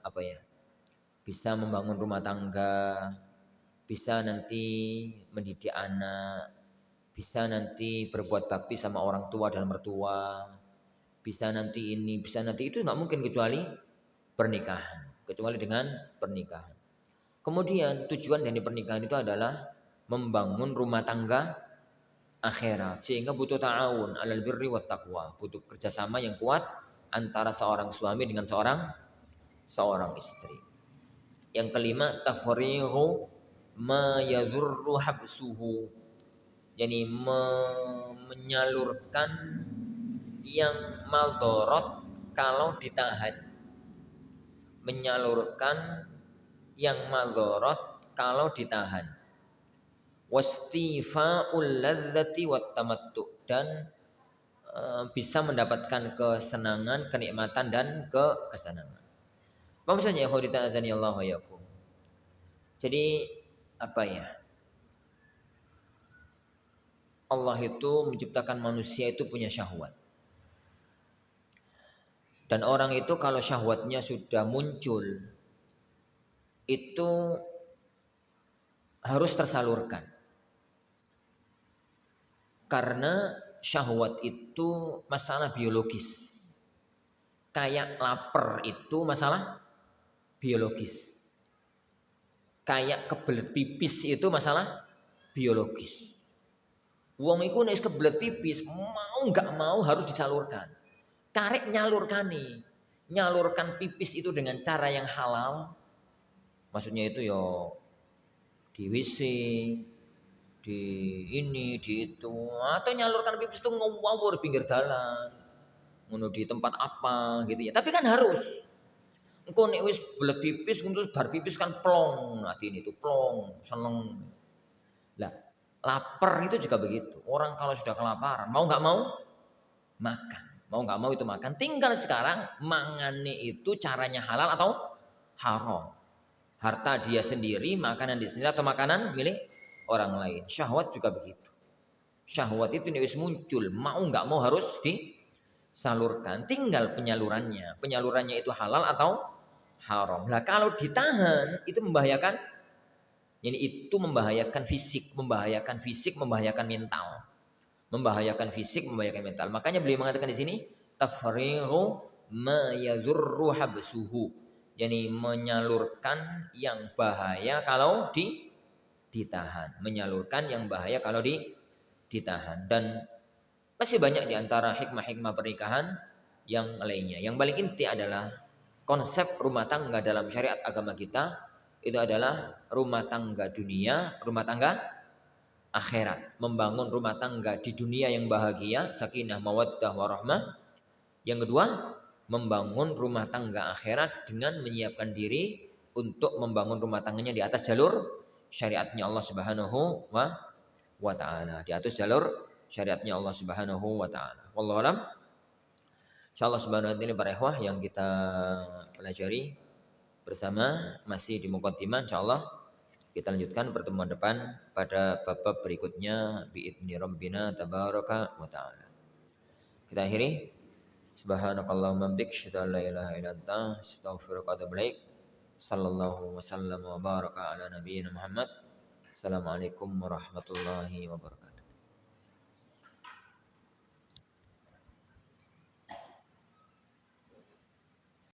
apa ya? Bisa membangun rumah tangga, bisa nanti mendidik anak, bisa nanti berbuat bakti sama orang tua dan mertua, bisa nanti ini, bisa nanti itu, nggak mungkin kecuali pernikahan, kecuali dengan pernikahan. Kemudian tujuan dari pernikahan itu adalah membangun rumah tangga akhirat, sehingga butuh ta'awun 'alal birri wat taqwa, butuh kerjasama yang kuat antara seorang suami dengan seorang istri. Yang kelima, tafrihu ma yadhurru habsuhu, yani menyalurkan yang maldorot kalau ditahan, menyalurkan yang maldorot kalau ditahan. Wastifa'ul ladzati wat tamattu, dan bisa mendapatkan kesenangan, kenikmatan dan kesenangan. Apa maksudnya? Khudita azanillahu yakum. Jadi apa ya? Allah itu menciptakan manusia itu punya syahwat. Dan orang itu kalau syahwatnya sudah muncul, itu harus tersalurkan. Karena syahwat itu masalah biologis. Kayak lapar itu masalah biologis. Kayak kebelet pipis itu masalah biologis. Wong iku nek kebelet pipis, mau nggak mau harus disalurkan. Karek nyalurkan nih. Nyalurkan pipis itu dengan cara yang halal. Maksudnya itu yo di WC, di ini, di itu, atau nyalurkan pipis itu ngawur pinggir jalan, ngono di tempat apa gitu ya. Tapi kan harus. Engko nek wis belet pipis, terus bar pipis kan plong, hati ini tuh plong, seneng. Lah, lapar itu juga begitu. Orang kalau sudah kelaparan, mau nggak mau makan, mau nggak mau itu makan. Tinggal sekarang mangane itu caranya halal atau haram. Harta dia sendiri, makanan dia sendiri, atau makanan milik orang lain. Syahwat juga begitu. Syahwat itu wis muncul, mau nggak mau harus disalurkan. Tinggal penyalurannya. Penyalurannya itu halal atau haram. Nah kalau ditahan itu membahayakan. Jadi itu membahayakan fisik, membahayakan mental. Membahayakan fisik, membahayakan mental. Makanya beliau mengatakan di sini, tafrihu ma yadhurru habsuhu. Yani menyalurkan yang bahaya kalau ditahan, menyalurkan yang bahaya kalau ditahan. Dan masih banyak di antara hikmah-hikmah pernikahan yang lainnya. Yang paling inti adalah konsep rumah tangga dalam syariat agama kita itu adalah rumah tangga dunia, rumah tangga akhirat. Membangun rumah tangga di dunia yang bahagia, sakinah, mawaddah, warahmah. Yang kedua, membangun rumah tangga akhirat dengan menyiapkan diri untuk membangun rumah tangganya di atas jalur syariatnya Allah Subhanahu wa taala, di atas jalur syariatnya Allah Subhanahu wa taala. Wallahu alam. Insyaallah subhanahu wa taala para ikhwah yang kita pelajari bersama masih di muqaddimah, insyaallah kita lanjutkan pertemuan depan pada bab berikutnya biidzni rabbina tabaraka wa taala. Kita akhiri. Subhanakallahumma bihamdika asyhadu an la ilaha illa anta astaghfiruka wa atubu ilaik. Sallallahu wasallam wa baraka ala nabiyyina Muhammad. Assalamualaikum warahmatullahi wabarakatuh.